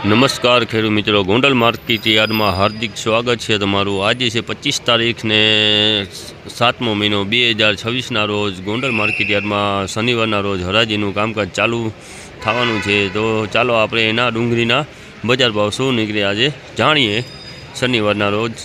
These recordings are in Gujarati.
નમસ્કાર ખેડૂત મિત્રો, ગોંડલ માર્કેટ યાર્ડમાં હાર્દિક સ્વાગત છે તમારું। આજે છે 25 તારીખ ને 7મો મહિનો 2026ના રોજ ગોંડલ માર્કેટ યાર્ડમાં શનિવારના રોજ હરાજીનું કામકાજ ચાલુ થવાનું છે। તો ચાલો આપણે એના ડુંગળીના બજાર ભાવ શું નીકળે આજે જાણીએ શનિવારના રોજ।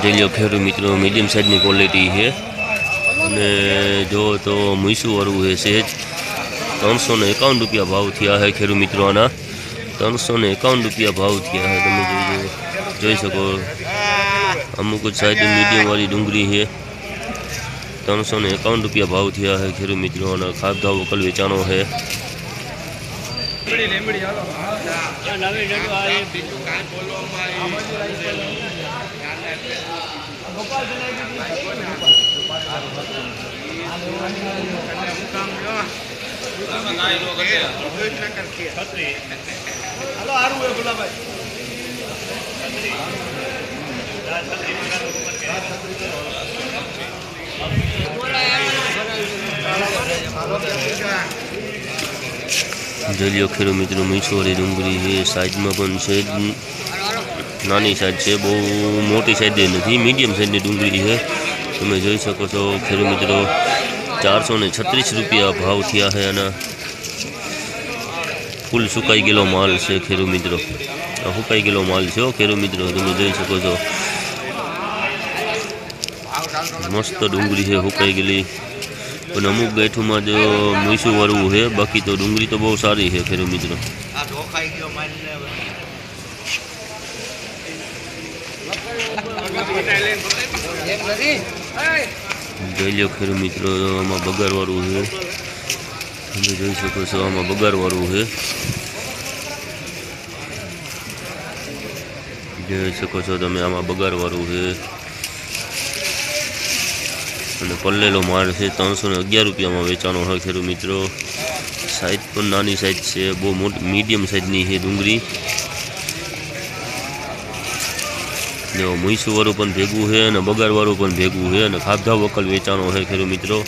જોઈ લો ખેડૂત મિત્રો, મીડિયમ સાઇઝની ક્વોલિટી છે અને જો તો મૂસું વાળું છે સહેજ। 351 રૂપિયા ભાવ થયા છે ખેડૂત મિત્રો। આના 351 રૂપિયા ભાવ થયા છે। તમે જોઈ શકો, અમુક જ સાઈઝ મીડિયમ વાળી ડુંગળી છે। 351 રૂપિયા ભાવ થયા છે ખેડૂત મિત્રો। અને ખાધા વકલ વેચાણો છે। જોઈ લો ખેડૂત મિત્રો, મીઠોરી ડુંગળી છે। સાઈઝમાં પણ છે નાની સાઈઝ છે, બહુ મોટી સાઈઝ નથી, મીડિયમ સાઈઝની ડુંગળી છે। તમે જોઈ શકો છો ખેડૂત મિત્રો, 436 રૂપિયા ભાવ થયા છે। અને ફૂલ સુકાઈ ગયેલો માલ છે ખેડૂત મિત્રો। સુકાઈ ગયેલો માલ છે ખેડૂત મિત્રો, તમે જોઈ શકો છો। મસ્ત ડુંગળી છે સુકાઈ ગયેલી, પણ અમુક ગાંઠોમાં જો મૂસું વાળવું છે, બાકી તો ડુંગળી તો બહુ સારી છે ખેડૂત મિત્રો। જોઈ લો ખેડૂત મિત્રો, આમાં બગાર વાળું છે। તમે જોઈ શકો છો, આમાં બગાર વાળું છે। જોઈ શકો છો તમે, આમાં બગાર વાળું છે અને પલ્લેલો માલ છે। 311 રૂપિયામાં વેચાણો હોય ખેડૂત મિત્રો। સાઈઝ પણ નાની સાઈઝ છે, બહુ મોટી મીડિયમ સાઈઝની છે ડુંગળી। જો મૂસું વાળું પણ ભેગું છે અને બગાર વાળું પણ ભેગું છે અને ખાધા વકલ વેચાણો છે ખેડૂત મિત્રો।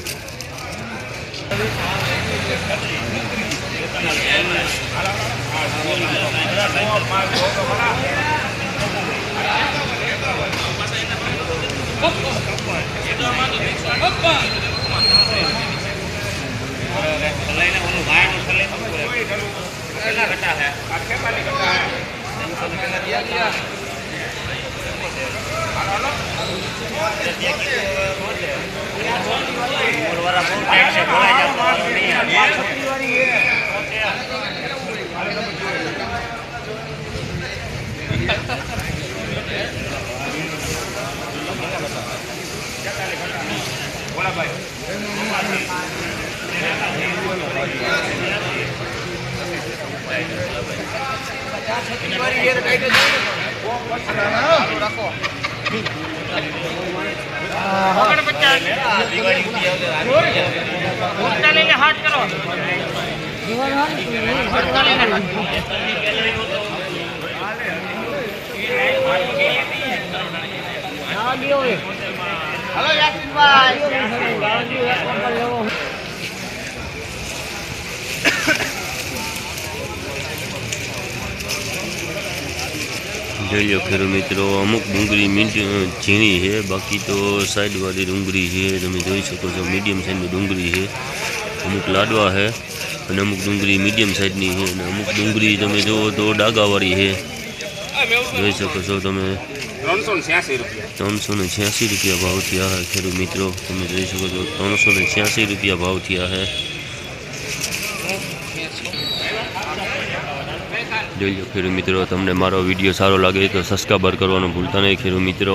बोला भाई જોઈ લો ખેડૂત મિત્રો, અમુક ડુંગળી ઝીણી છે, બાકી તો સાઈડવાળી ડુંગળી છે. તમે જોઈ શકો છો મીડિયમ સાઈઝની ડુંગળી છે. અમુક લાડવા છે અને અમુક ડુંગળી મીડિયમ સાઈઝની છે અને અમુક ડુંગળી તમે જુઓ તો ડાગાવાળી છે. જોઈ શકો છો તમે 386 રૂપિયા ભાવ થયા છે ખેડૂત મિત્રો. તમે જોઈ શકો છો 386 રૂપિયા ભાવ થયા છે. જોઈ લો ખેડૂત મિત્રો, તમને મારો વિડીયો સારો લાગે તો સબસ્ક્રાઈબર કરવાનું ભૂલતા નહીં ખેડૂત મિત્રો.